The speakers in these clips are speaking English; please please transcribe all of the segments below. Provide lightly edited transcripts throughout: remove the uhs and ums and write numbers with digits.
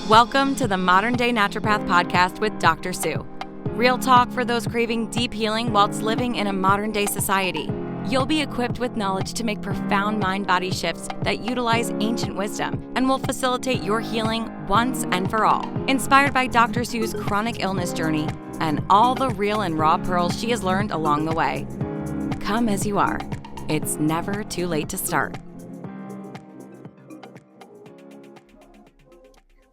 Welcome to the Modern Day Naturopath Podcast with Dr. Sue. Real talk for those craving deep healing whilst living in a modern day society. You'll be equipped with knowledge to make profound mind-body shifts that utilize ancient wisdom and will facilitate your healing once and for all. Inspired by Dr. Sue's chronic illness journey and all the real and raw pearls she has learned along the way. Come as you are. It's never too late to start.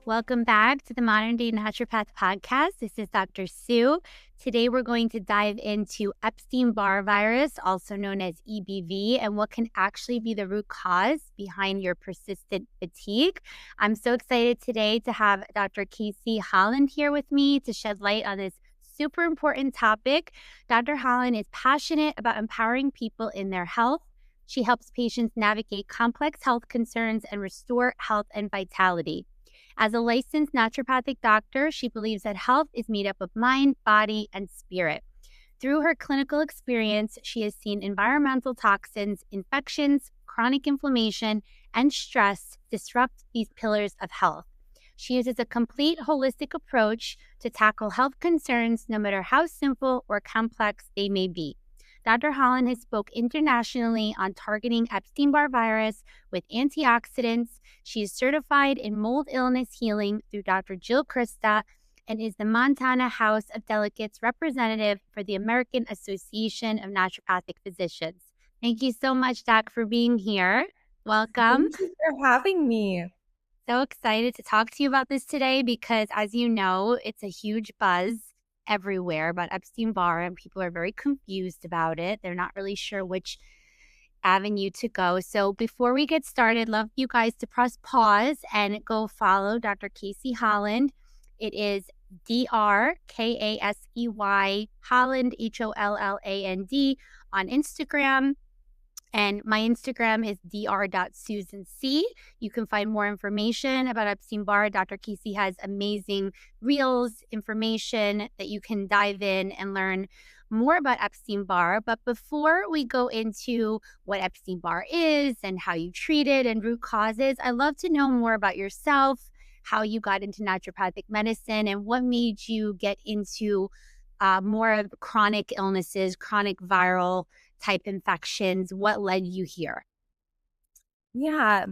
Welcome back to the Modern Day Naturopath Podcast. This is Dr. Sue. Today we're going to dive into Epstein-Barr Virus, also known as EBV, and what can actually be the root cause behind your persistent fatigue. I'm so excited today to have Dr. Kasey Holland here with me to shed light on this super important topic. Dr. Holland is passionate about empowering people in their health. She helps patients navigate complex health concerns and restore health and vitality. As a licensed naturopathic doctor, she believes that health is made up of mind, body, and spirit. Through her clinical experience, she has seen environmental toxins, infections, chronic inflammation, and stress disrupt these pillars of health. She uses a complete holistic approach to tackle health concerns, no matter how simple or complex they may be. Dr. Holland has spoke internationally on targeting Epstein-Barr virus with antioxidants. She is certified in mold illness healing through Dr. Jill Krista and is the Montana House of Delegates representative for the American Association of Naturopathic Physicians. Thank you so much, Doc, for being here. Welcome. Thank you for having me. So excited to talk to you about this today because, as you know, it's a huge buzz everywhere about Epstein-Barr, and people are very confused about it. They're not really sure which avenue to go. So before we get started, love you guys to press pause and go follow Dr. Kasey Holland. It is DrKasey Holland, HOLLAND on Instagram. And my Instagram is dr.susanc. You can find more information about Epstein-Barr. Dr. Kasey has amazing reels, information that you can dive in and learn more about Epstein-Barr. But before we go into what Epstein-Barr is and how you treat it and root causes, I'd love to know more about yourself, how you got into naturopathic medicine, and what made you get into more of chronic illnesses, chronic viral type infections. What led you here? Yeah.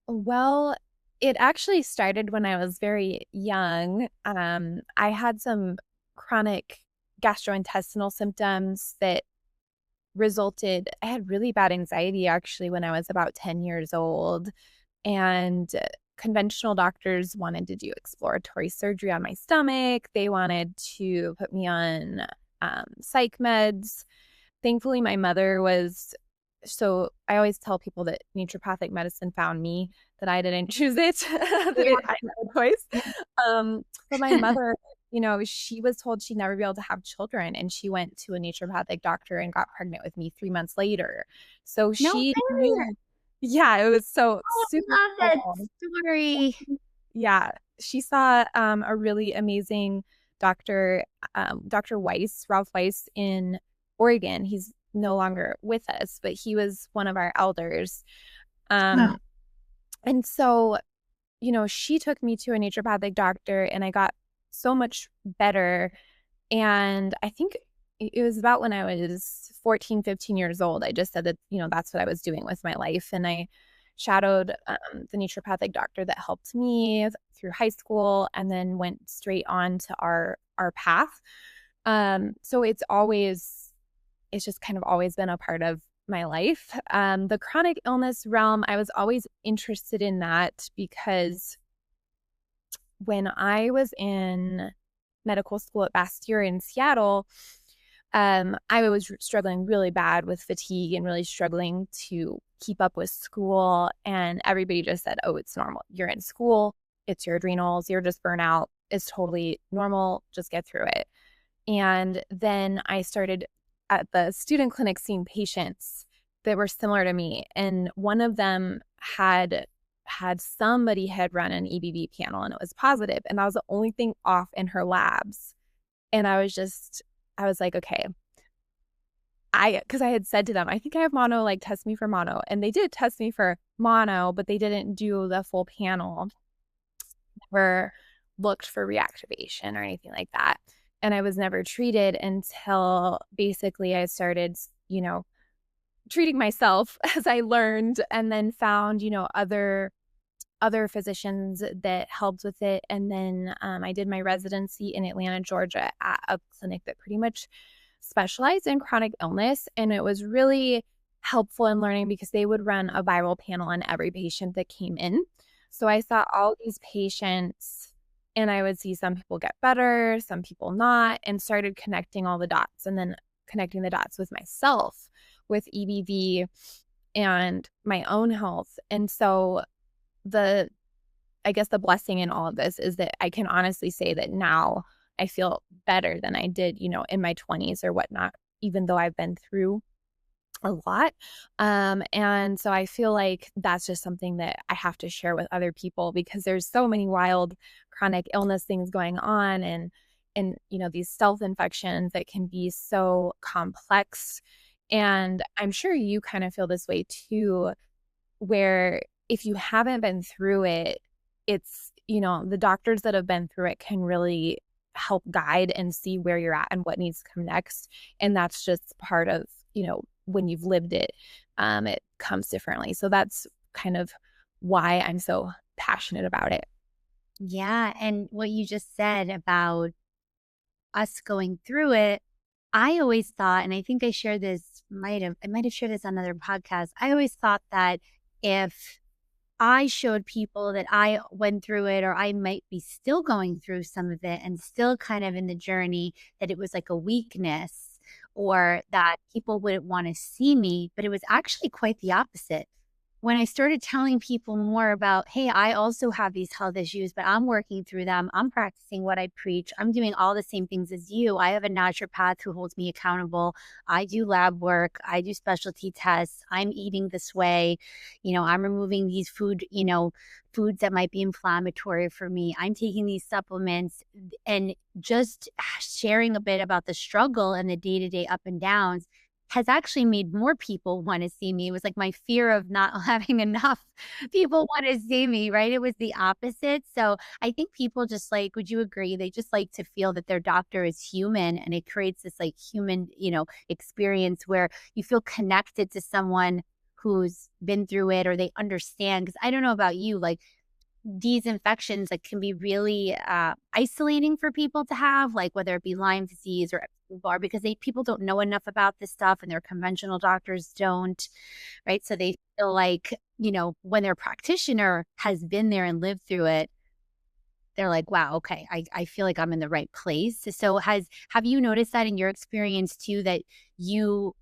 Well, it actually started when I was very young. I had some chronic gastrointestinal symptoms that resulted, I had really bad anxiety actually when I was about 10 years old. And conventional doctors wanted to do exploratory surgery on my stomach. They wanted to put me on psych meds. Thankfully, my mother was, so I always tell people that naturopathic medicine found me, that I didn't choose it, I had no choice. But my mother, she was told she'd never be able to have children, and she went to a naturopathic doctor and got pregnant with me 3 months later. So she knew, yeah, it was so super I love that cool. story. Yeah, she saw a really amazing doctor, Dr. Weiss, Ralph Weiss in Oregon. He's no longer with us, but he was one of our elders. And so, she took me to a naturopathic doctor and I got so much better. And I think it was about when I was 14, 15 years old. I just said that, that's what I was doing with my life. And I shadowed the naturopathic doctor that helped me through high school and then went straight on to our path. So it's just kind of always been a part of my life. The chronic illness realm, I was always interested in that because when I was in medical school at Bastyr in Seattle, I was struggling really bad with fatigue and really struggling to keep up with school. And everybody just said, oh, it's normal. You're in school. It's your adrenals. You're just burnout. It's totally normal. Just get through it. And then I started at the student clinic seeing patients that were similar to me. And one of them had somebody had run an EBV panel and it was positive. And that was the only thing off in her labs. And I was like, okay, because I had said to them, I think I have mono, like test me for mono. And they did test me for mono, but they didn't do the full panel. never looked for reactivation or anything like that. And I was never treated until basically I started, treating myself as I learned, and then found, other physicians that helped with it. And then I did my residency in Atlanta, Georgia at a clinic that pretty much specialized in chronic illness. And it was really helpful in learning because they would run a viral panel on every patient that came in. So I saw all these patients and I would see some people get better, some people not, and started connecting all the dots, and then connecting the dots with myself, with EBV and my own health. And so I guess the blessing in all of this is that I can honestly say that now I feel better than I did, in my 20s or whatnot, even though I've been through a lot. And so I feel like that's just something that I have to share with other people, because there's so many wild chronic illness things going on, and these self-infections that can be so complex. And I'm sure you kind of feel this way too, where if you haven't been through it, it's, the doctors that have been through it can really help guide and see where you're at and what needs to come next. And that's just part of, when you've lived it, it comes differently. So that's kind of why I'm so passionate about it. Yeah. And what you just said about us going through it, I always thought, and I think I shared this, I might have shared this on another podcast. I always thought that if I showed people that I went through it, or I might be still going through some of it and still kind of in the journey, that it was like a weakness, or that people wouldn't want to see me. But it was actually quite the opposite. When I started telling people more about, hey, I also have these health issues, but I'm working through them. I'm practicing what I preach. I'm doing all the same things as you. I have a naturopath who holds me accountable. I do lab work. I do specialty tests. I'm eating this way. I'm removing these foods that might be inflammatory for me. I'm taking these supplements, and just sharing a bit about the struggle and the day-to-day up and downs has actually made more people want to see me. It was like my fear of not having enough people want to see me, right? It was the opposite. So I think people just would you agree? They just like to feel that their doctor is human, and it creates this human, experience where you feel connected to someone who's been through it, or they understand. Because I don't know about you, these infections can be really isolating for people to have, whether it be Lyme disease or Epstein-Barr, because people don't know enough about this stuff, and their conventional doctors don't, right? So they feel when their practitioner has been there and lived through it, they're like, wow, okay, I feel like I'm in the right place. So have you noticed that in your experience too, that you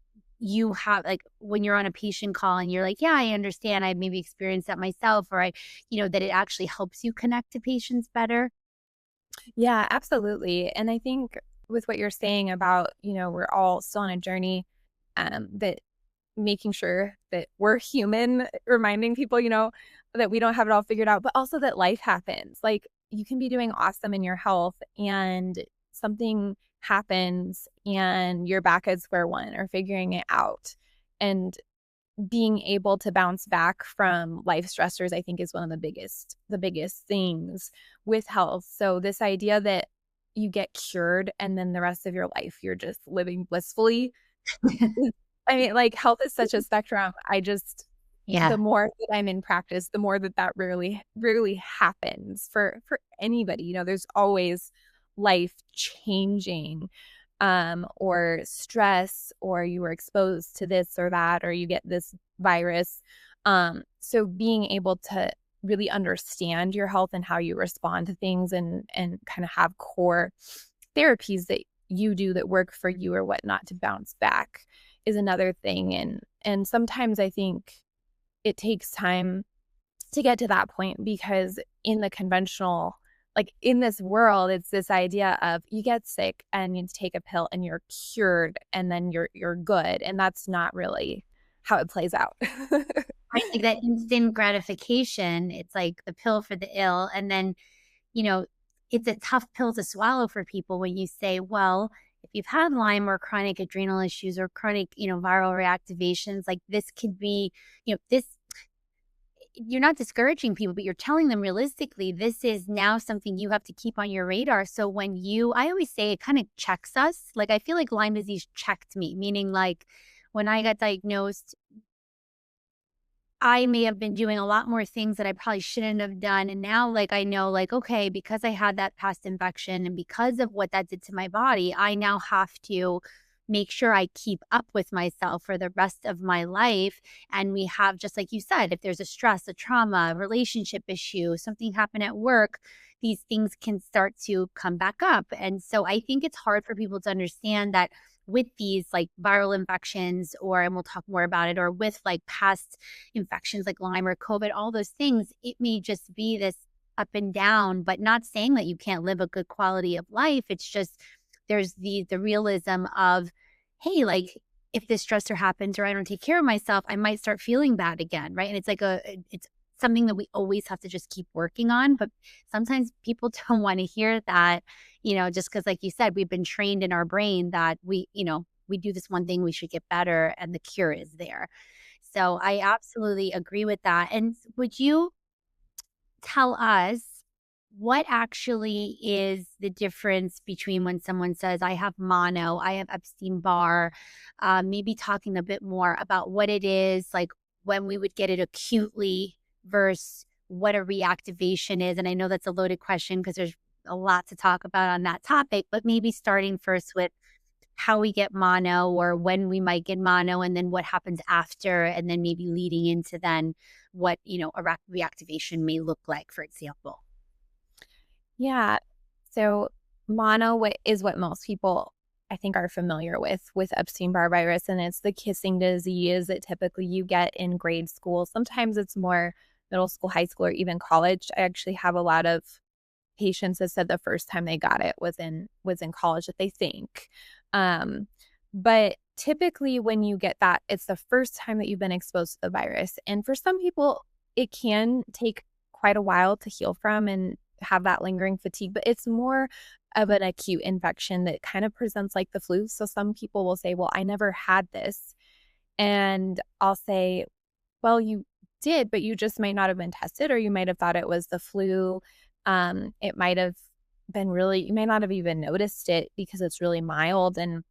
have, when you're on a patient call and you're like, yeah, I understand, I maybe experienced that myself, or that it actually helps you connect to patients better? Yeah, absolutely. And I think with what you're saying about, we're all still on a journey, that making sure that we're human, reminding people, that we don't have it all figured out, but also that life happens. You can be doing awesome in your health, and something happens and you're back at square one or figuring it out. And being able to bounce back from life stressors, I think, is one of the biggest things with health. So this idea that you get cured and then the rest of your life you're just living blissfully. I mean, health is such a spectrum. Yeah. The more that I'm in practice, the more that rarely happens for anybody. There's always life changing, or stress, or you were exposed to this or that, or you get this virus. So being able to really understand your health and how you respond to things, and kind of have core therapies that you do that work for you or whatnot to bounce back is another thing. And sometimes I think it takes time to get to that point, because in the conventional, in this world, it's this idea of you get sick and you take a pill and you're cured and then you're good. And that's not really how it plays out. Right, that instant gratification, it's like the pill for the ill. And then, it's a tough pill to swallow for people when you say, well, if you've had Lyme or chronic adrenal issues or chronic, viral reactivations, this could be, this you're not discouraging people, but you're telling them realistically, this is now something you have to keep on your radar. So when I always say it kind of checks us. Like, I feel like Lyme disease checked me, meaning like when I got diagnosed, I may have been doing a lot more things that I probably shouldn't have done. And now, like, I know, like, okay, because I had that past infection and because of what that did to my body, I now have to make sure I keep up with myself for the rest of my life. And we have, just like you said, if there's a stress, a trauma, a relationship issue, something happened at work, these things can start to come back up. And so I think it's hard for people to understand that with these like viral infections, and we'll talk more about it, or with like past infections like Lyme or COVID, all those things, it may just be this up and down, but not saying that you can't live a good quality of life. It's just there's the realism of, hey, like if this stressor happens or I don't take care of myself, I might start feeling bad again, right? And it's like it's something that we always have to just keep working on. But sometimes people don't want to hear that, just because, like you said, we've been trained in our brain that we do this one thing, we should get better, and the cure is there. So I absolutely agree with that. And would you tell us what actually is the difference between when someone says, I have mono, I have Epstein-Barr, maybe talking a bit more about what it is, like when we would get it acutely versus what a reactivation is. And I know that's a loaded question because there's a lot to talk about on that topic, but maybe starting first with how we get mono or when we might get mono and then what happens after, and then maybe leading into then what, a reactivation may look like, for example. Yeah. So mono is what most people, I think, are familiar with Epstein-Barr virus, and it's the kissing disease that typically you get in grade school. Sometimes it's more middle school, high school, or even college. I actually have a lot of patients that said the first time they got it was in college, that they think. But typically when you get that, it's the first time that you've been exposed to the virus. And for some people, it can take quite a while to heal from and have that lingering fatigue, but it's more of an acute infection that kind of presents like the flu. So some people will say, well, I never had this. And I'll say, well, you did, but you just might not have been tested, or you might have thought it was the flu. It might have been you may not have even noticed it because it's really mild. And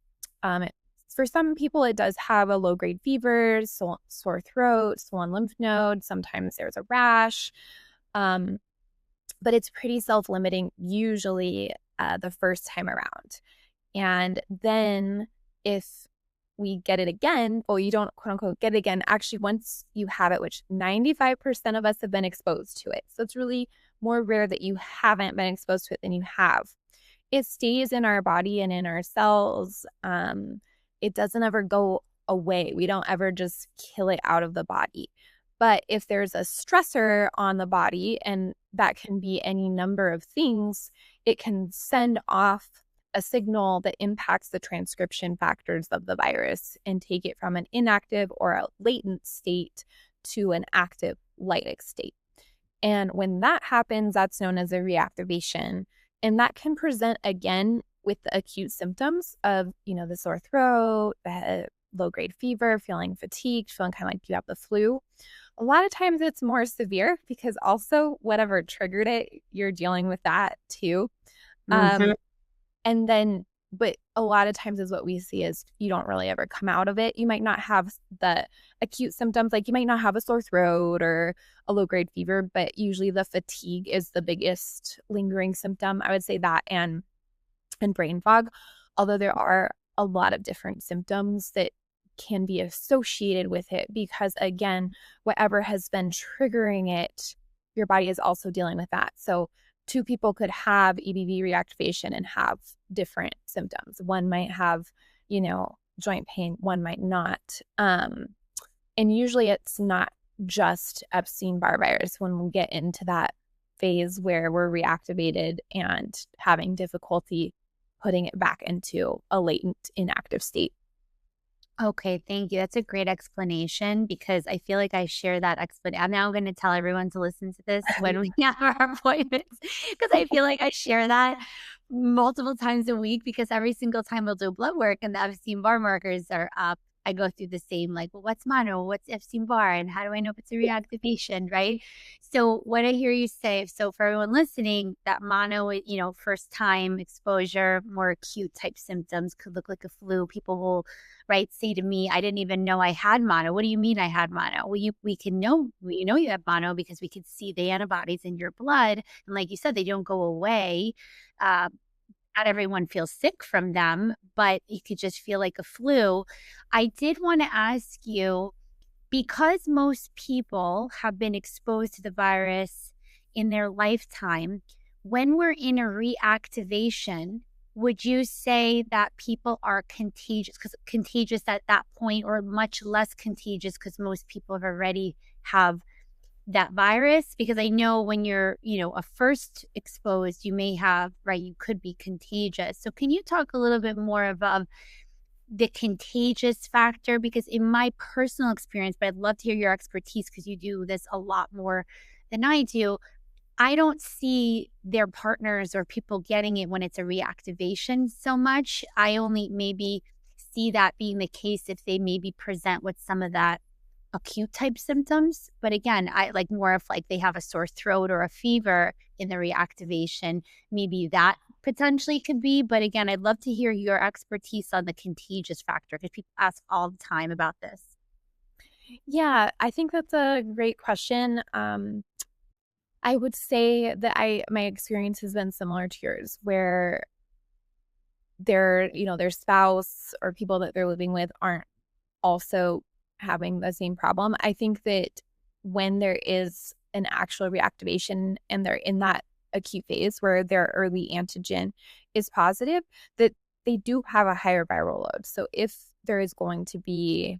for some people, it does have a low-grade fever, sore throat, swollen lymph node. Sometimes there's a rash. But it's pretty self-limiting usually the first time around. And then if we get it again, well, you don't quote unquote get it again. Actually, once you have it, which 95% of us have been exposed to it. So it's really more rare that you haven't been exposed to it than you have. It stays in our body and in our cells. It doesn't ever go away. We don't ever just kill it out of the body. But if there's a stressor on the body, and that can be any number of things, it can send off a signal that impacts the transcription factors of the virus and take it from an inactive or a latent state to an active lytic state. And when that happens, that's known as a reactivation. And that can present again with the acute symptoms of, the sore throat, the low-grade fever, feeling fatigued, feeling kind of like you have the flu. A lot of times it's more severe because also whatever triggered it, you're dealing with that too. And then, but a lot of times is what we see is you don't really ever come out of it. You might not have the acute symptoms, like you might not have a sore throat or a low-grade fever, but usually the fatigue is the biggest lingering symptom. I would say that and brain fog, although there are a lot of different symptoms that can be associated with it because, again, whatever has been triggering it, your body is also dealing with that. So two people could have EBV reactivation and have different symptoms. One might have, joint pain, one might not. And usually it's not just Epstein-Barr virus when we get into that phase where we're reactivated and having difficulty putting it back into a latent inactive state. Okay, thank you. That's a great explanation because I feel like I share that explanation. I'm now going to tell everyone to listen to this when we have our appointments because I feel like I share that multiple times a week because every single time we'll do blood work and the Epstein-Barr markers are up, I go through the same, like, well, what's mono? What's Epstein-Barr? And how do I know if it's a reactivation, right? So what I hear you say, so for everyone listening, that mono, first time exposure, more acute type symptoms could look like a flu. People will, right, say to me, I didn't even know I had mono. What do you mean I had mono? Well, we can know, you have mono because we can see the antibodies in your blood. And like you said, they don't go away. Uh, Not everyone feels sick from them, but you could just feel like a flu. I did want to ask you, because most people have been exposed to the virus in their lifetime, when we're in a reactivation, would you say that people are contagious at that point, or much less contagious because most people have already have that virus? Because I know when you're, a first exposed, you may have, right, you could be contagious. So can you talk a little bit more about the contagious factor? Because in my personal experience, but I'd love to hear your expertise because you do this a lot more than I do. I don't see their partners or people getting it when it's a reactivation so much. I only maybe see that being the case if they maybe present with some of that acute type symptoms. But again, I like more if like they have a sore throat or a fever in the reactivation, maybe that potentially could be. But again, I'd love to hear your expertise on the contagious factor because people ask all the time about this. Yeah, I think that's a great question. I would say that my experience has been similar to yours, where their spouse or people that they're living with aren't also having the same problem. I think that when there is an actual reactivation and they're in that acute phase where their early antigen is positive, that they do have a higher viral load. So if there is going to be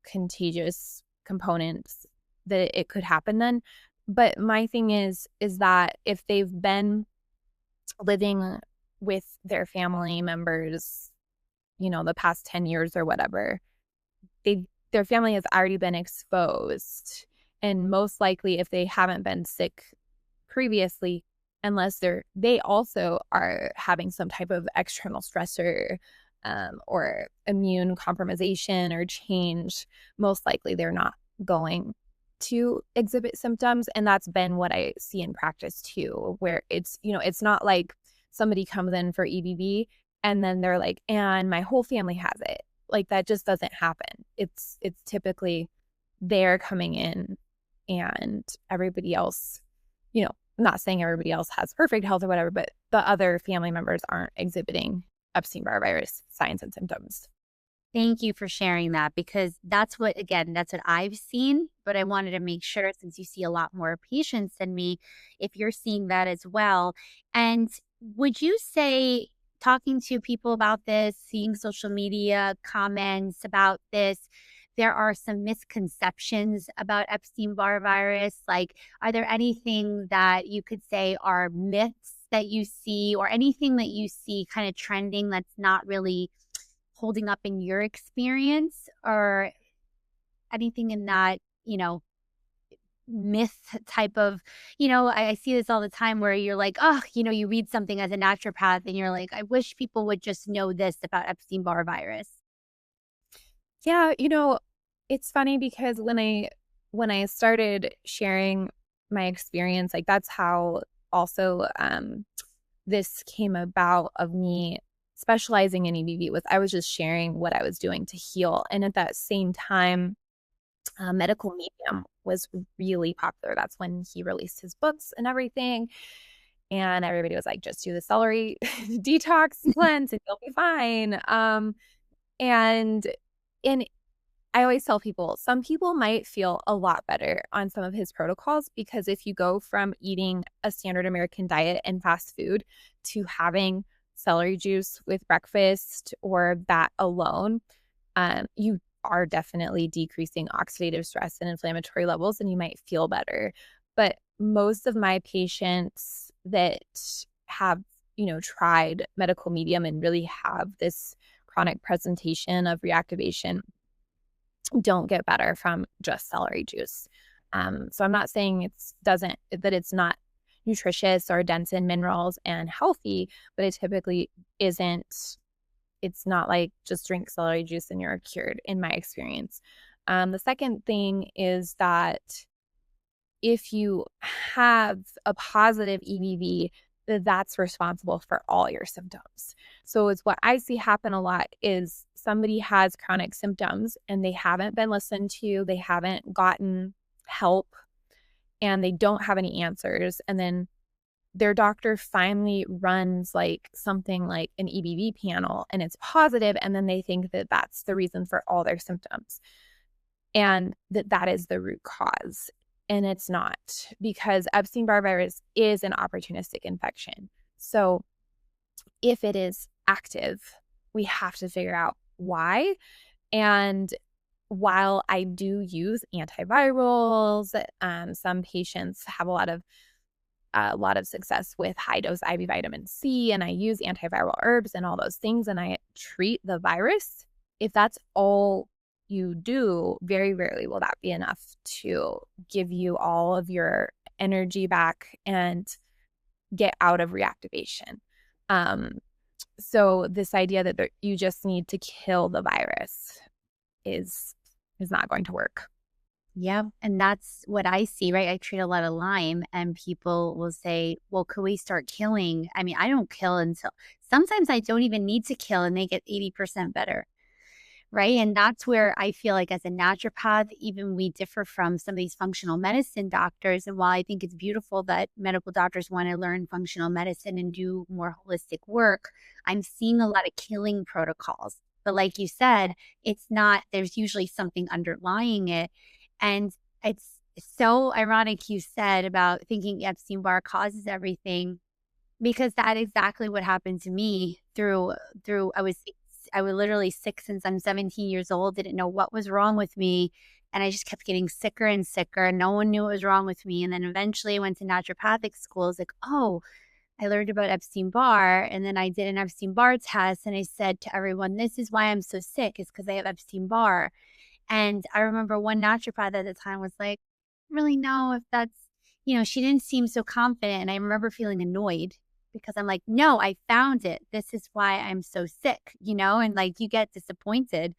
contagious components, that it could happen then. But my thing is that if they've been living with their family members, the past 10 years or whatever, their family has already been exposed. And most likely, if they haven't been sick previously, unless they also are having some type of external stressor or immune compromisation or change, most likely they're not going to exhibit symptoms. And that's been what I see in practice too, where it's not like somebody comes in for EBV and then they're like, and my whole family has it. Like that just doesn't happen. It's typically they're coming in and everybody else, I'm not saying everybody else has perfect health or whatever, but the other family members aren't exhibiting Epstein-Barr virus signs and symptoms. Thank you for sharing that, because that's what I've seen, but I wanted to make sure, since you see a lot more patients than me, if you're seeing that as well. And would you say, talking to people about this, seeing social media comments about this, there are some misconceptions about Epstein-Barr virus? Like, are there anything that you could say are myths that you see, or anything that you see kind of trending that's not really holding up in your experience, or anything in that, myth type of, I see this all the time where you're like, oh, you read something as a naturopath and you're like, I wish people would just know this about Epstein-Barr virus. Yeah, it's funny because when I started sharing my experience, like that's how also this came about, of me specializing in EBV. I was just sharing what I was doing to heal. And at that same time, medical medium was really popular. That's when he released his books and everything. And everybody was like, just do the celery detox cleanse and you'll be fine. And I always tell people, some people might feel a lot better on some of his protocols, because if you go from eating a standard American diet and fast food to having celery juice with breakfast or that alone, you are definitely decreasing oxidative stress and inflammatory levels, and you might feel better. But most of my patients that have, tried medical medium and really have this chronic presentation of reactivation don't get better from just celery juice. So I'm not saying that it's not nutritious or dense in minerals and healthy, but it typically isn't it's not like just drink celery juice and you're cured, in my experience. The second thing is that if you have a positive EBV, that's responsible for all your symptoms. So it's what I see happen a lot is somebody has chronic symptoms and they haven't been listened to, they haven't gotten help, and they don't have any answers. And then their doctor finally runs like something like an EBV panel and it's positive, and then they think that that's the reason for all their symptoms and that is the root cause. And it's not, because Epstein-Barr virus is an opportunistic infection. So if it is active, we have to figure out why. And while I do use antivirals, some patients have a lot of success with high dose IV vitamin C, and I use antiviral herbs and all those things, and I treat the virus. If that's all you do, very rarely will that be enough to give you all of your energy back and get out of reactivation. So this idea that you just need to kill the virus is not going to work. Yeah. And that's what I see, right? I treat a lot of Lyme and people will say, well, could we start killing? I mean, I don't kill until sometimes I don't even need to kill and they get 80% better. Right. And that's where I feel like as a naturopath, even we differ from some of these functional medicine doctors. And while I think it's beautiful that medical doctors want to learn functional medicine and do more holistic work, I'm seeing a lot of killing protocols. But like you said, it's not, there's usually something underlying it. And it's so ironic you said about thinking Epstein-Barr causes everything, because that exactly what happened to me through I was literally sick since I'm 17 years old, didn't know what was wrong with me. And I just kept getting sicker and sicker. No one knew what was wrong with me. And then eventually I went to naturopathic school. I was like, oh, I learned about Epstein-Barr. And then I did an Epstein-Barr test. And I said to everyone, this is why I'm so sick, is because I have Epstein-Barr. And I remember one naturopath at the time was like, I don't really know if that's, she didn't seem so confident. And I remember feeling annoyed, because I'm like, no, I found it. This is why I'm so sick, and like you get disappointed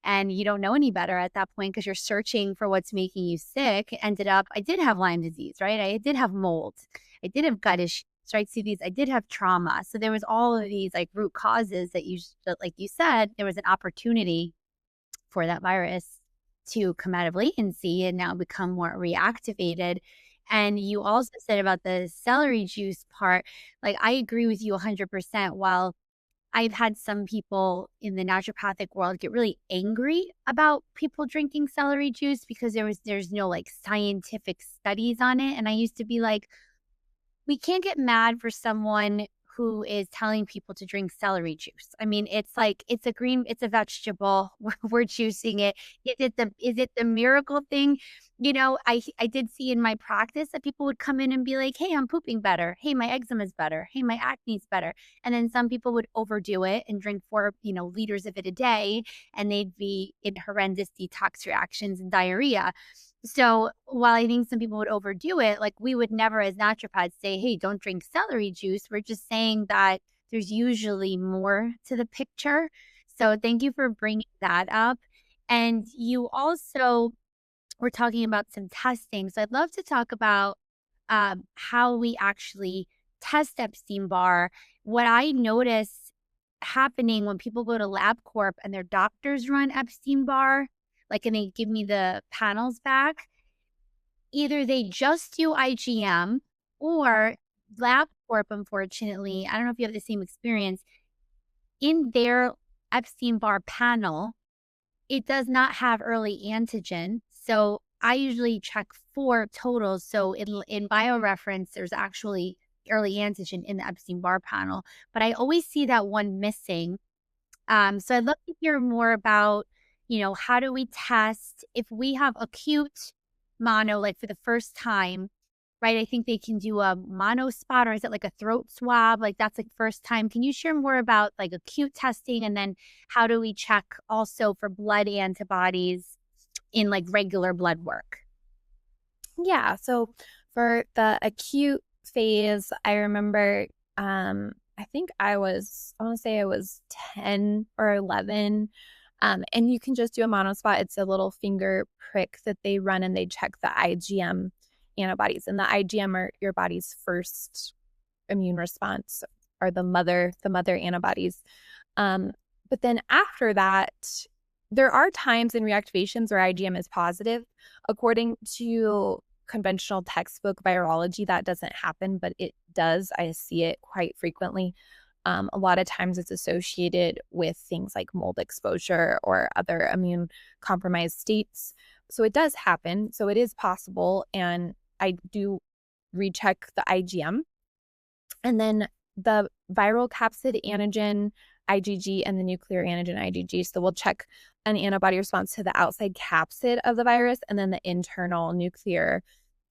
and you don't know any better at that point because you're searching for what's making you sick. Ended up, I did have Lyme disease, right? I did have mold. I did have gut issues, right? I did have trauma. So there was all of these like root causes that like you said, there was an opportunity for that virus to come out of latency and now become more reactivated. And you also said about the celery juice part, like I agree with you 100%. While I've had some people in the naturopathic world get really angry about people drinking celery juice because there's no like scientific studies on it. And I used to be like, we can't get mad for someone who is telling people to drink celery juice. I mean, it's like, it's a vegetable. We're juicing it. Is it the miracle thing? I did see in my practice that people would come in and be like, hey, I'm pooping better. Hey, my eczema is better. Hey, my acne is better. And then some people would overdo it and drink 4, liters of it a day, and they'd be in horrendous detox reactions and diarrhea. So while I think some people would overdo it, like we would never as naturopaths say, hey, don't drink celery juice. We're just saying that there's usually more to the picture. So thank you for bringing that up. And you also were talking about some testing. So I'd love to talk about how we actually test Epstein-Barr. What I notice happening when people go to LabCorp and their doctors run Epstein-Barr, and they give me the panels back, either they just do IgM or LabCorp, unfortunately, I don't know if you have the same experience, in their Epstein-Barr panel, it does not have early antigen. So I usually check 4 totals. So in BioReference, there's actually early antigen in the Epstein-Barr panel, but I always see that one missing. So I'd love to hear more about, how do we test if we have acute mono, like for the first time, right? I think they can do a mono spot, or is it like a throat swab? Like that's like first time. Can you share more about like acute testing? And then how do we check also for blood antibodies in like regular blood work? Yeah. So for the acute phase, I remember I I think I want to say I was 10 or 11. And you can just do a monospot. It's a little finger prick that they run and they check the IgM antibodies. And the IgM are your body's first immune response, or the mother antibodies. But then after that, there are times in reactivations where IgM is positive. According to conventional textbook virology, that doesn't happen, but it does. I see it quite frequently. A lot of times it's associated with things like mold exposure or other immune compromised states. So it does happen. So it is possible. And I do recheck the IgM. And then the viral capsid antigen IgG and the nuclear antigen IgG. So we'll check an antibody response to the outside capsid of the virus and then the internal nuclear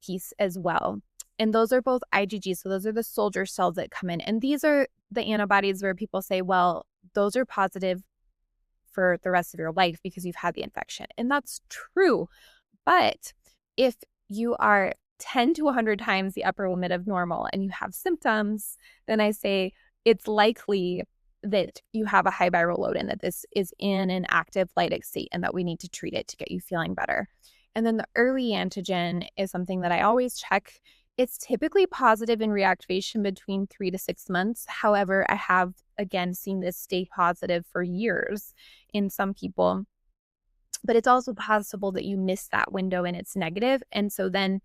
piece as well. And those are both IgG. So those are the soldier cells that come in. And these are the antibodies where people say, well, those are positive for the rest of your life because you've had the infection. And that's true. But if you are 10 to 100 times the upper limit of normal and you have symptoms, then I say it's likely that you have a high viral load and that this is in an active lytic state and that we need to treat it to get you feeling better. And then the early antigen is something that I always check. It's typically positive in reactivation between 3 to 6 months. However, I have, again, seen this stay positive for years in some people. But it's also possible that you miss that window and it's negative. And so then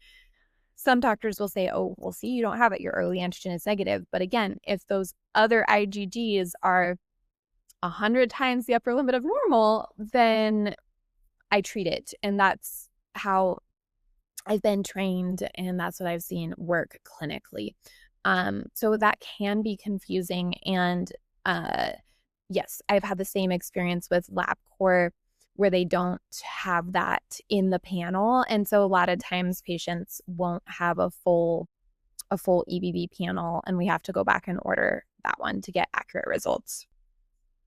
some doctors will say, oh, well, see, you don't have it. Your early antigen is negative. But again, if those other IgGs are 100 times the upper limit of normal, then I treat it. And that's how I've been trained, and that's what I've seen work clinically. So that can be confusing. And yes, I've had the same experience with LabCorp where they don't have that in the panel. And so a lot of times patients won't have a full EBV panel, and we have to go back and order that one to get accurate results.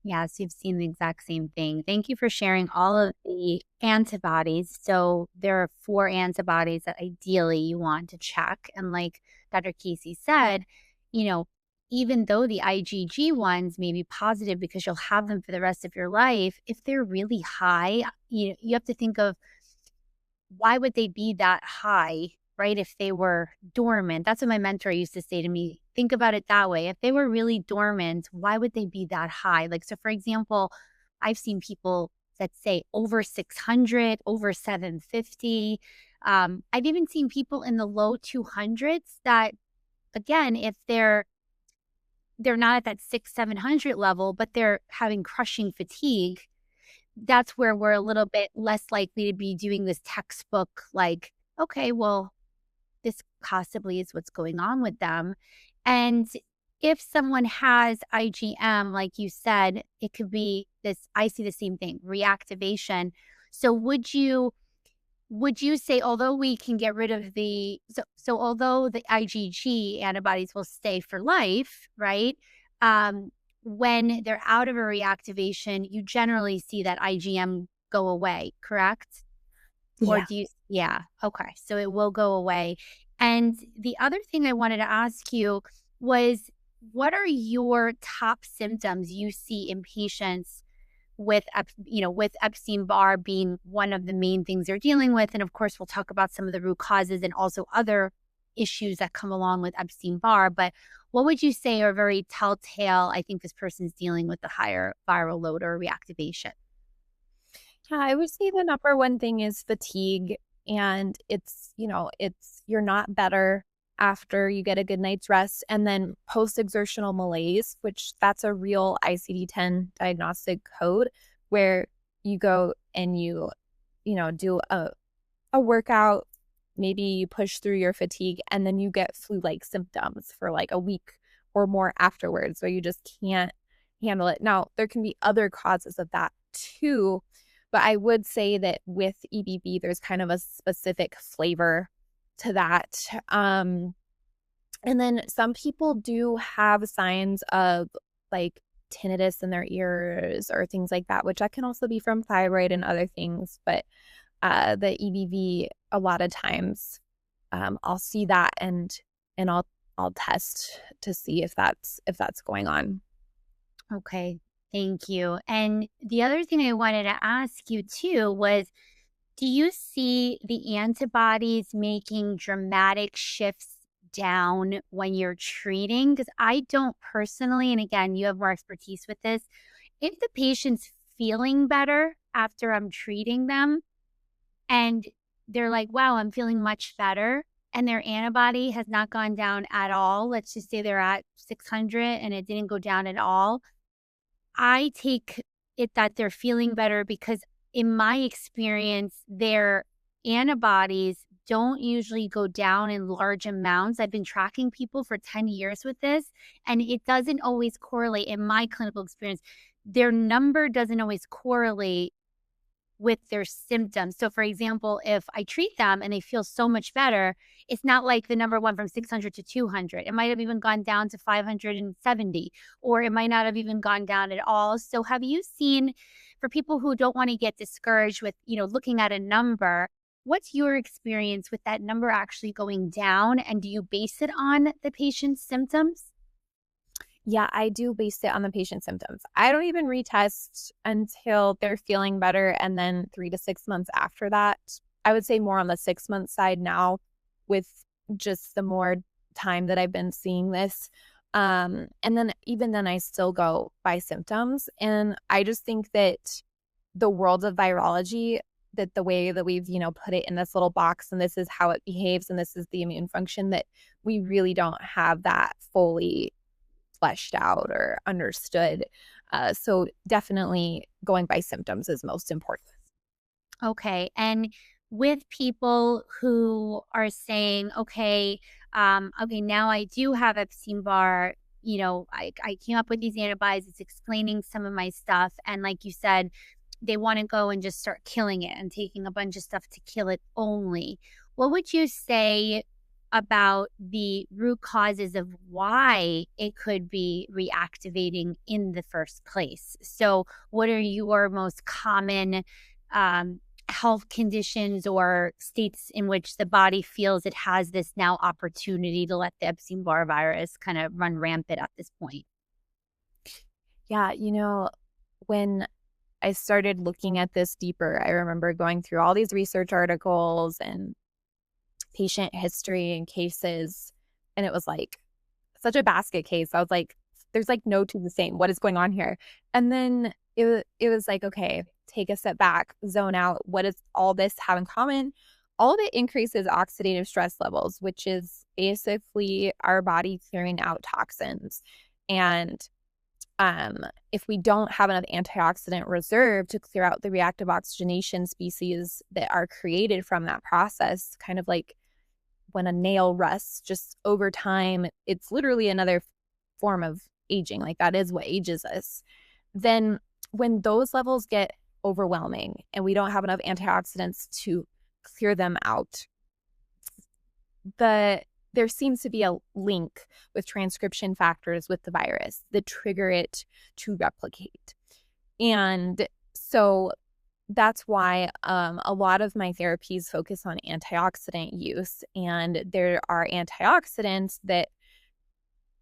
Yes, you've seen the exact same thing. Thank you for sharing all of the antibodies. So there are 4 antibodies that ideally you want to check. And like Dr. Kasey said, even though the IgG ones may be positive because you'll have them for the rest of your life, if they're really high, you have to think of why would they be that high, right? If they were dormant. That's what my mentor used to say to me. Think about it that way. If they were really dormant, why would they be that high? Like, so for example, I've seen people that say over 600, over 750. I've even seen people in the low 200s that, again, if they're not at that 600-700 level, but they're having crushing fatigue, that's where we're a little bit less likely to be doing this textbook like, okay, well, this possibly is what's going on with them. And if someone has IgM, like you said, it could be this, I see the same thing, reactivation. So would you say, although we can get rid of so although the IgG antibodies will stay for life, right? When they're out of a reactivation, you generally see that IgM go away, correct? Or okay. So it will go away. And the other thing I wanted to ask you was, what are your top symptoms you see in patients with Epstein-Barr being one of the main things they're dealing with? And of course, we'll talk about some of the root causes and also other issues that come along with Epstein-Barr. But what would you say are very telltale, I think this person's dealing with the higher viral load or reactivation? Yeah, I would say the number one thing is fatigue. And it's you're not better after you get a good night's rest. And then post-exertional malaise, which that's a real ICD-10 diagnostic code where you go and you do a workout, maybe you push through your fatigue, and then you get flu-like symptoms for like a week or more afterwards where you just can't handle it. Now, there can be other causes of that too. But I would say that with EBV, there's kind of a specific flavor to that. And then some people do have signs of like tinnitus in their ears or things like that, which that can also be from thyroid and other things. But the EBV, a lot of times, I'll see that and I'll I'll test to see if that's going on. Okay, thank you. And the other thing I wanted to ask you too was, do you see the antibodies making dramatic shifts down when you're treating? Because I don't personally, and again, you have more expertise with this. If the patient's feeling better after I'm treating them and they're like, wow, I'm feeling much better, and their antibody has not gone down at all, let's just say they're at 600 and it didn't go down at all, I take it that they're feeling better because in my experience, their antibodies don't usually go down in large amounts. I've been tracking people for 10 years with this, and it doesn't always correlate in my clinical experience. Their number doesn't always correlate with their symptoms. So, for example, if I treat them and they feel so much better, it's not like the number went from 600 to 200. It might have even gone down to 570, or it might not have even gone down at all. So, have you seen, for people who don't want to get discouraged with, looking at a number, what's your experience with that number actually going down? And do you base it on the patient's symptoms? Yeah, I do base it on the patient's symptoms. I don't even retest until they're feeling better, and then 3 to 6 months after that. I would say more on the 6-month side now, with just the more time that I've been seeing this. And then even then I still go by symptoms. And I just think that the world of virology, that the way that we've, put it in this little box and this is how it behaves and this is the immune function, that we really don't have that fully fleshed out or understood. So definitely going by symptoms is most important. Okay. And with people who are saying, okay, now I do have Epstein-Barr, I came up with these antibodies, it's explaining some of my stuff. And like you said, they want to go and just start killing it and taking a bunch of stuff to kill it only. What would you say about the root causes of why it could be reactivating in the first place? So what are your most common health conditions or states in which the body feels it has this now opportunity to let the Epstein-Barr virus kind of run rampant at this point? Yeah, when I started looking at this deeper, I remember going through all these research articles and patient history and cases, and it was like such a basket case. I was like, there's like no two the same. What is going on here? And then it was like, okay, take a step back, zone out. What does all this have in common? All of it increases oxidative stress levels, which is basically our body clearing out toxins. And if we don't have enough antioxidant reserve to clear out the reactive oxygenation species that are created from that process, kind of like when a nail rusts, just over time, it's literally another form of aging. Like that is what ages us. Then when those levels get overwhelming and we don't have enough antioxidants to clear them out, there seems to be a link with transcription factors with the virus that trigger it to replicate. And so that's why a lot of my therapies focus on antioxidant use. And there are antioxidants that,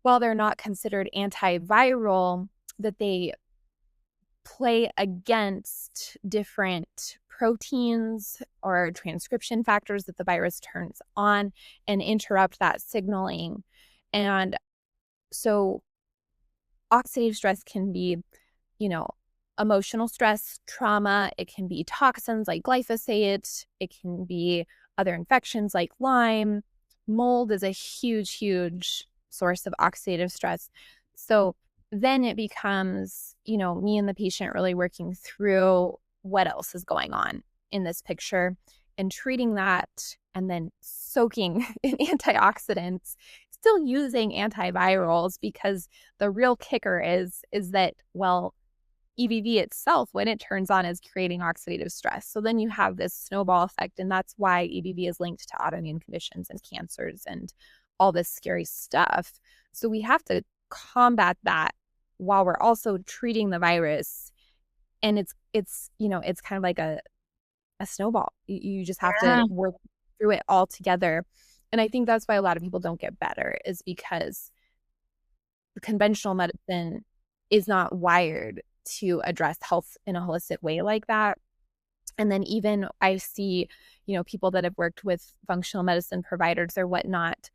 while they're not considered antiviral, that they play against different proteins or transcription factors that the virus turns on and interrupt that signaling. And so oxidative stress can be, emotional stress, trauma. It can be toxins like glyphosate. It can be other infections like Lyme. Mold is a huge, huge source of oxidative stress. So then it becomes, me and the patient really working through what else is going on in this picture and treating that, and then soaking in antioxidants, still using antivirals, because the real kicker is that, well, EBV itself, when it turns on, is creating oxidative stress. So then you have this snowball effect, and that's why EBV is linked to autoimmune conditions and cancers and all this scary stuff. So we have to combat that while we're also treating the virus. And it's kind of like a snowball. You just have to work through it all together. And I think that's why a lot of people don't get better, is because the conventional medicine is not wired to address health in a holistic way like that. And then even I see, people that have worked with functional medicine providers or whatnot,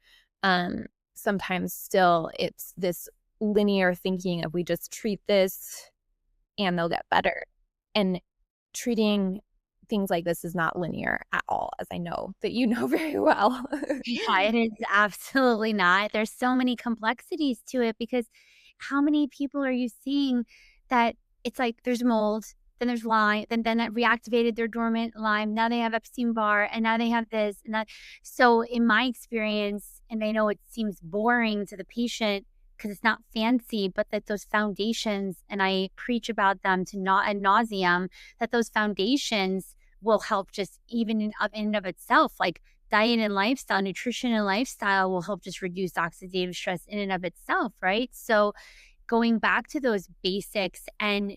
sometimes still it's this linear thinking of we just treat this and they'll get better. And treating things like this is not linear at all, as I know that you know very well. Yeah, it is absolutely not. There's so many complexities to it because how many people are you seeing that it's like there's mold, then there's Lyme, then that reactivated their dormant Lyme. Now they have Epstein-Barr, and now they have this and that. So in my experience, and I know it seems boring to the patient because it's not fancy, but that those foundations, and I preach about them to not ad nauseum, that those foundations will help just even in and of itself, like diet and lifestyle, nutrition and lifestyle will help just reduce oxidative stress in and of itself, right? So going back to those basics and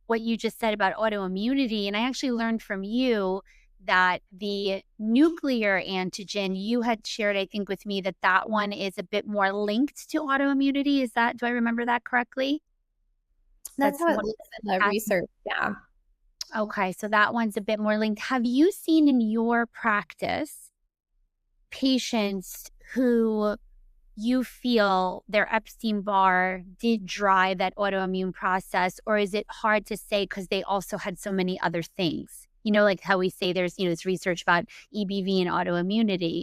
what you just said about autoimmunity, and I actually learned from you that the nuclear antigen you had shared, I think, with me, that one is a bit more linked to autoimmunity. Do I remember that correctly? That's how it looks in the research. Yeah. Okay. So that one's a bit more linked. Have you seen in your practice patients who you feel their Epstein-Barr did drive that autoimmune process, or is it hard to say because they also had so many other things? Like how we say there's, this research about EBV and autoimmunity.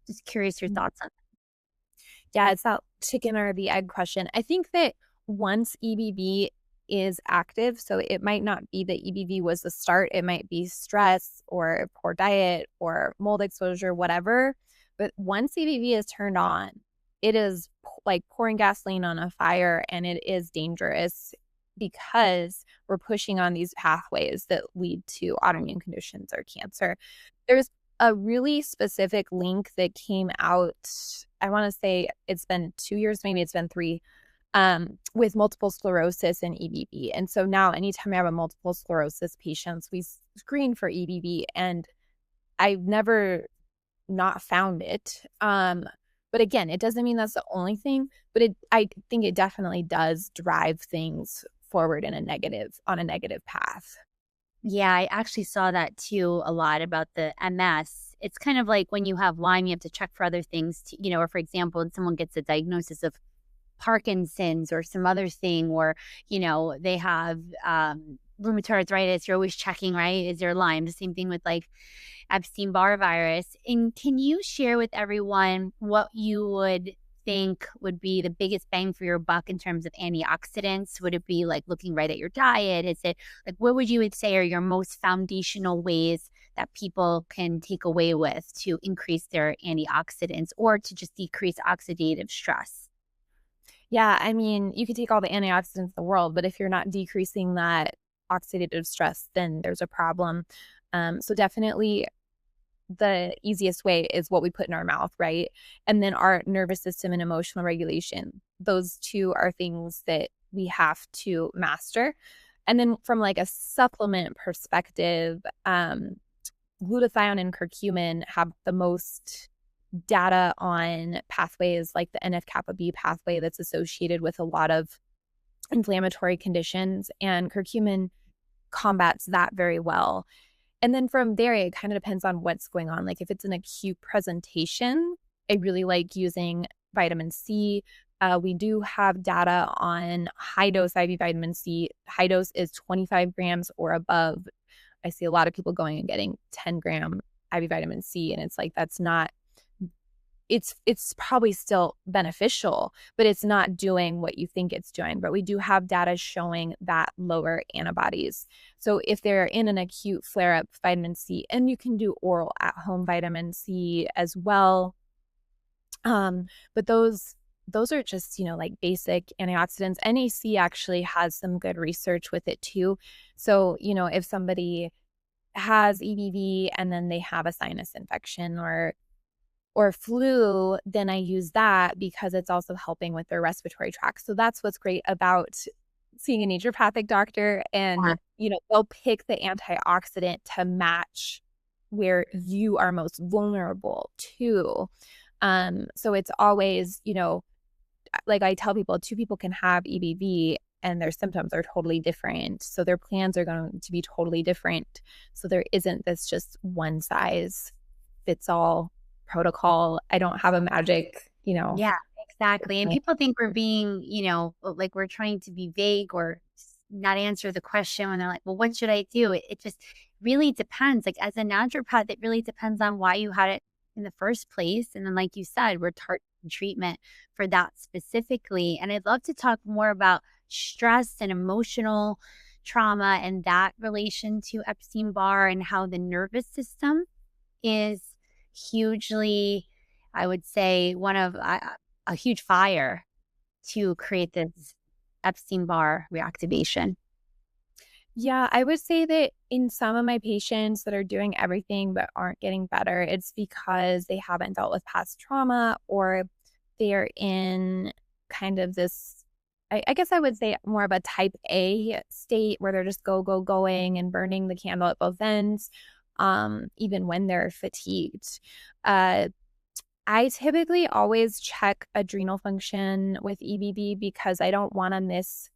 Just curious your thoughts on that. Yeah, it's that chicken or the egg question. I think that once EBV is active, so it might not be that EBV was the start. It might be stress or poor diet or mold exposure, whatever. But once EBV is turned on, it is like pouring gasoline on a fire, and it is dangerous because we're pushing on these pathways that lead to autoimmune conditions or cancer. There's a really specific link that came out, I want to say it's been 2 years, maybe it's been 3, with multiple sclerosis and EBV. And so now anytime I have a multiple sclerosis patients, we screen for EBV, and I've never not found it. But again, it doesn't mean that's the only thing, but I think it definitely does drive things forward on a negative path. Yeah, I actually saw that too a lot about the MS. It's kind of like when you have Lyme, you have to check for other things, or for example, when someone gets a diagnosis of Parkinson's or some other thing, or, they have rheumatoid arthritis, you're always checking, right? Is there Lyme? The same thing with like Epstein-Barr virus. And can you share with everyone what you would think would be the biggest bang for your buck in terms of antioxidants? Would it be like looking right at your diet? Is it like, what would you say are your most foundational ways that people can take away with to increase their antioxidants or to just decrease oxidative stress? Yeah, I mean, you could take all the antioxidants in the world, but if you're not decreasing that oxidative stress, then there's a problem. So definitely the easiest way is what we put in our mouth, right? And then our nervous system and emotional regulation. Those two are things that we have to master. And then from like a supplement perspective, glutathione and curcumin have the most data on pathways like the NF-kappa B pathway that's associated with a lot of inflammatory conditions, and curcumin combats that very well. And then from there, it kind of depends on what's going on. Like if it's an acute presentation, I really like using vitamin C. We do have data on high dose IV vitamin C. High dose is 25 grams or above. I see a lot of people going and getting 10-gram IV vitamin C, and it's like that's not. It's probably still beneficial, but it's not doing what you think it's doing. But we do have data showing that lower antibodies. So if they're in an acute flare-up, vitamin C, and you can do oral at-home vitamin C as well. But those are just, like basic antioxidants. NAC actually has some good research with it too. So, if somebody has EBV and then they have a sinus infection or flu, then I use that because it's also helping with their respiratory tract. So that's what's great about seeing a naturopathic doctor, and they'll pick the antioxidant to match where you are most vulnerable to. So it's always, like I tell people, two people can have EBV and their symptoms are totally different. So their plans are going to be totally different. So there isn't this just one size fits all protocol. I don't have a magic, Yeah, exactly. And people think we're being, like we're trying to be vague or not answer the question when they're like, well, what should I do? It just really depends. Like as a naturopath, it really depends on why you had it in the first place. And then, like you said, we're targeting treatment for that specifically. And I'd love to talk more about stress and emotional trauma and that relation to Epstein-Barr and how the nervous system is hugely, I would say, one of a huge fire to create this Epstein-Barr reactivation. Yeah, I would say that in some of my patients that are doing everything but aren't getting better, it's because they haven't dealt with past trauma, or they're in kind of this, I guess I would say more of a type A state where they're just going and burning the candle at both ends, even when they're fatigued. I typically always check adrenal function with EBV because I don't want to miss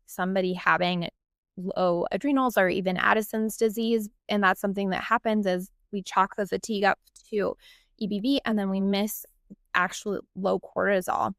somebody having low adrenals or even Addison's disease. And that's something that happens is we chalk the fatigue up to EBV and then we miss actual low cortisol.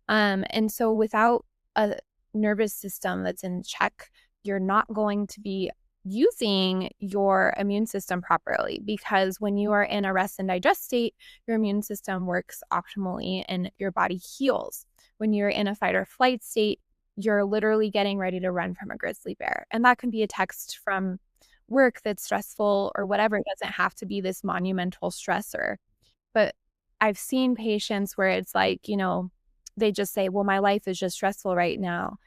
And so without a nervous system that's in check, you're not going to be using your immune system properly, because when you are in a rest and digest state, your immune system works optimally and your body heals. When you're in a fight or flight state, you're literally getting ready to run from a grizzly bear. And that can be a text from work that's stressful or whatever. It doesn't have to be this monumental stressor. But I've seen patients where it's like, they just say, well, my life is just stressful right now.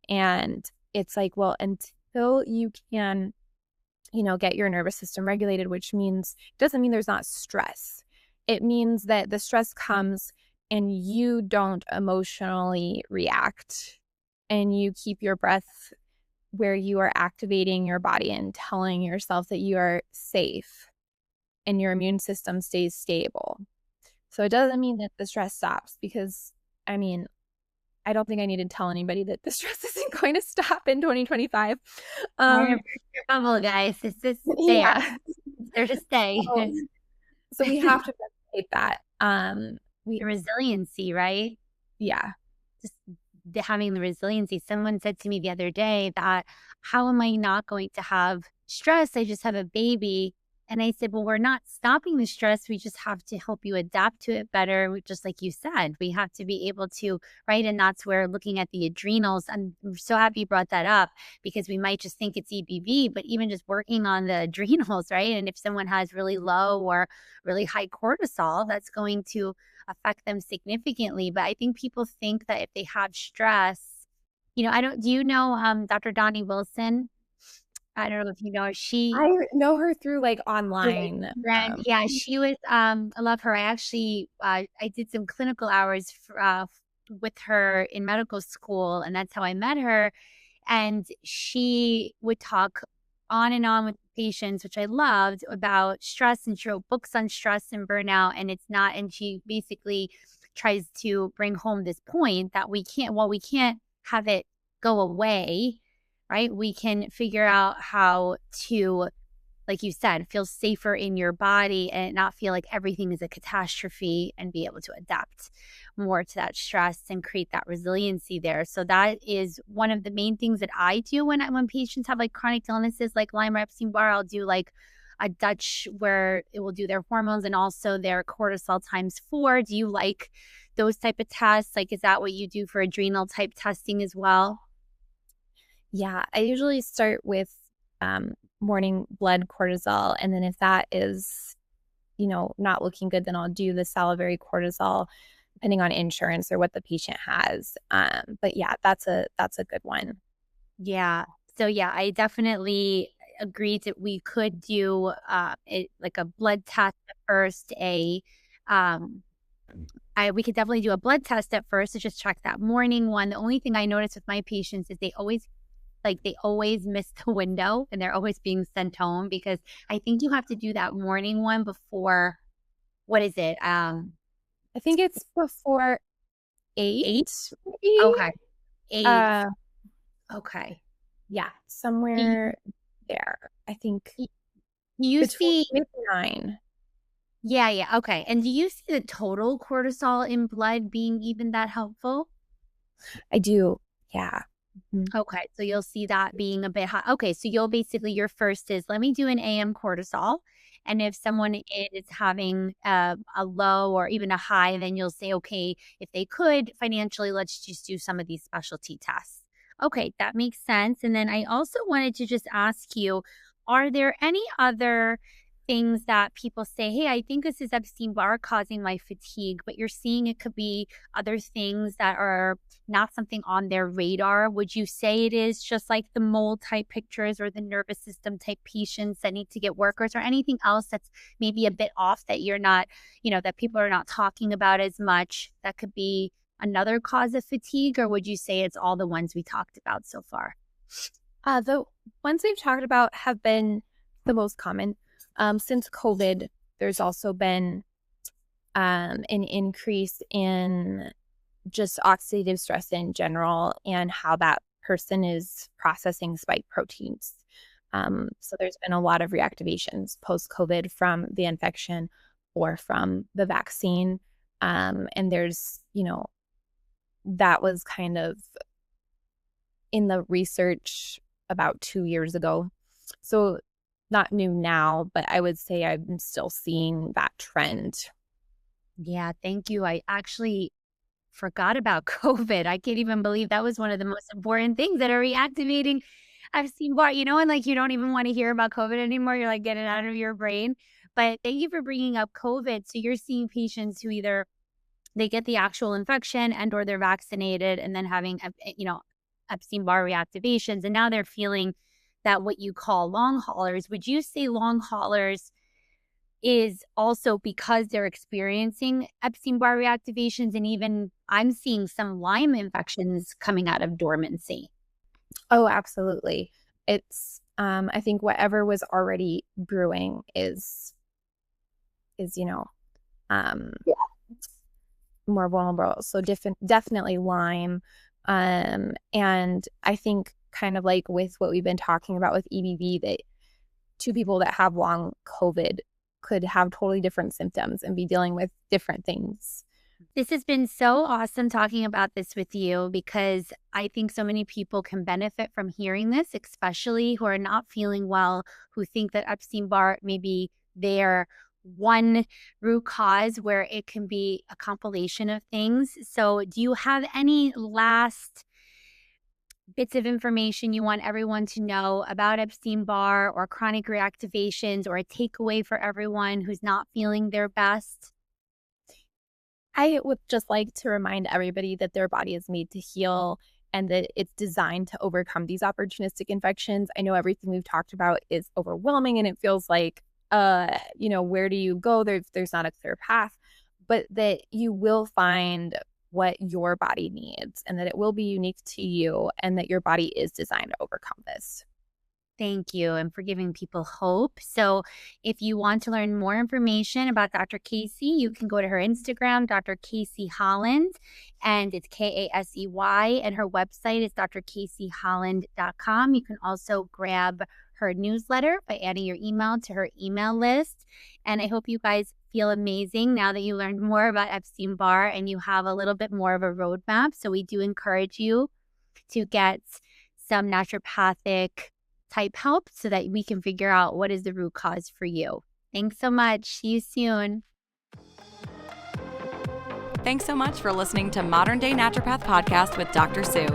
And it's like, well, until you can, get your nervous system regulated, which means doesn't mean there's not stress. It means that the stress comes and you don't emotionally react, and you keep your breath where you are activating your body and telling yourself that you are safe and your immune system stays stable. So it doesn't mean that the stress stops, because I don't think I need to tell anybody that the stress isn't going to stop in 2025. Bubble, guys. It's just there. Yeah. It's there to stay. So we have to replicate that. The resiliency, right? Yeah. Just having the resiliency. Someone said to me the other day that, how am I not going to have stress? I just have a baby. And I said, well, we're not stopping the stress. We just have to help you adapt to it better. Just like you said, we have to be able to, right? And that's where looking at the adrenals, I'm so happy you brought that up, because we might just think it's EBV, but even just working on the adrenals, right? And if someone has really low or really high cortisol, that's going to affect them significantly. But I think people think that if they have stress, do you know Dr. Donnie Wilson? I don't know if you know her. I know her through online. Yeah, she was, I love her. I actually, I did some clinical hours with her in medical school, and that's how I met her. And she would talk on and on with patients, which I loved, about stress, and she wrote books on stress and burnout. And she basically tries to bring home this point that we can't have it go away, right? We can figure out how to, like you said, feel safer in your body and not feel like everything is a catastrophe, and be able to adapt more to that stress and create that resiliency there. So that is one of the main things that I do when patients have like chronic illnesses like Lyme or Epstein-Barr. I'll do like a Dutch where it will do their hormones and also their cortisol ×4. Do you like those type of tests? Like, is that what you do for adrenal type testing as well? Yeah, I usually start with morning blood cortisol. And then if that is, not looking good, then I'll do the salivary cortisol, depending on insurance or what the patient has. But yeah, that's a good one. Yeah. So yeah, I definitely agree that we could do like a blood test at first. We could definitely do a blood test at first to just check that morning one. The only thing I notice with my patients is they always like they always miss the window and they're always being sent home, because I think you have to do that morning one before, what is it? I think it's before 8. Maybe? Okay. 8. Okay. Yeah, somewhere there. I think You see, 8 and 9. yeah. Okay. And do you see the total cortisol in blood being even that helpful? I do. Yeah. Okay. So you'll see that being a bit high. Okay. So you'll basically, your first is, let me do an AM cortisol. And if someone is having a low or even a high, then you'll say, okay, if they could financially, let's just do some of these specialty tests. Okay. That makes sense. And then I also wanted to just ask you, are there any other things that people say, hey, I think this is Epstein-Barr causing my fatigue, but you're seeing it could be other things that are not something on their radar? Would you say it is just like the mold type pictures or the nervous system type patients that need to get workers, or anything else that's maybe a bit off that you're not, that people are not talking about as much, that could be another cause of fatigue? Or would you say it's all the ones we talked about so far? The ones we've talked about have been the most common. Since COVID, there's also been an increase in just oxidative stress in general and how that person is processing spike proteins. So there's been a lot of reactivations post-COVID from the infection or from the vaccine. And there's, that was kind of in the research about 2 years ago. So not new now, but I would say I'm still seeing that trend. Yeah, thank you. I actually forgot about COVID. I can't even believe that was one of the most important things that are reactivating Epstein-Barr, and like you don't even want to hear about COVID anymore. You're like, get it out of your brain. But thank you for bringing up COVID. So you're seeing patients who either they get the actual infection and or they're vaccinated and then having, Epstein-Barr reactivations. And now they're feeling that what you call long haulers. Would you say long haulers is also because they're experiencing Epstein-Barr reactivations, and even I'm seeing some Lyme infections coming out of dormancy? Oh, absolutely. It's I think whatever was already brewing is more vulnerable. So definitely Lyme. And I think kind of like with what we've been talking about with EBV, that 2 people that have long COVID could have totally different symptoms and be dealing with different things. This has been so awesome talking about this with you, because I think so many people can benefit from hearing this, especially who are not feeling well, who think that Epstein-Barr may be their one root cause, where it can be a compilation of things. So do you have any last bits of information you want everyone to know about Epstein-Barr or chronic reactivations, or a takeaway for everyone who's not feeling their best? I would just like to remind everybody that their body is made to heal and that it's designed to overcome these opportunistic infections. I know everything we've talked about is overwhelming and it feels like, where do you go? There's not a clear path, but that you will find what your body needs and that it will be unique to you and that your body is designed to overcome this. Thank you, and for giving people hope. So if you want to learn more information about Dr. Kasey, you can go to her Instagram, Dr. Kasey Holland, and it's Kasey, and her website is drkaseyholland.com. You can also grab her newsletter by adding your email to her email list. And I hope you guys feel amazing now that you learned more about Epstein-Barr and you have a little bit more of a roadmap. So we do encourage you to get some naturopathic type help so that we can figure out what is the root cause for you. Thanks so much. See you soon. Thanks so much for listening to Modern Day Naturopath Podcast with Dr. Sue.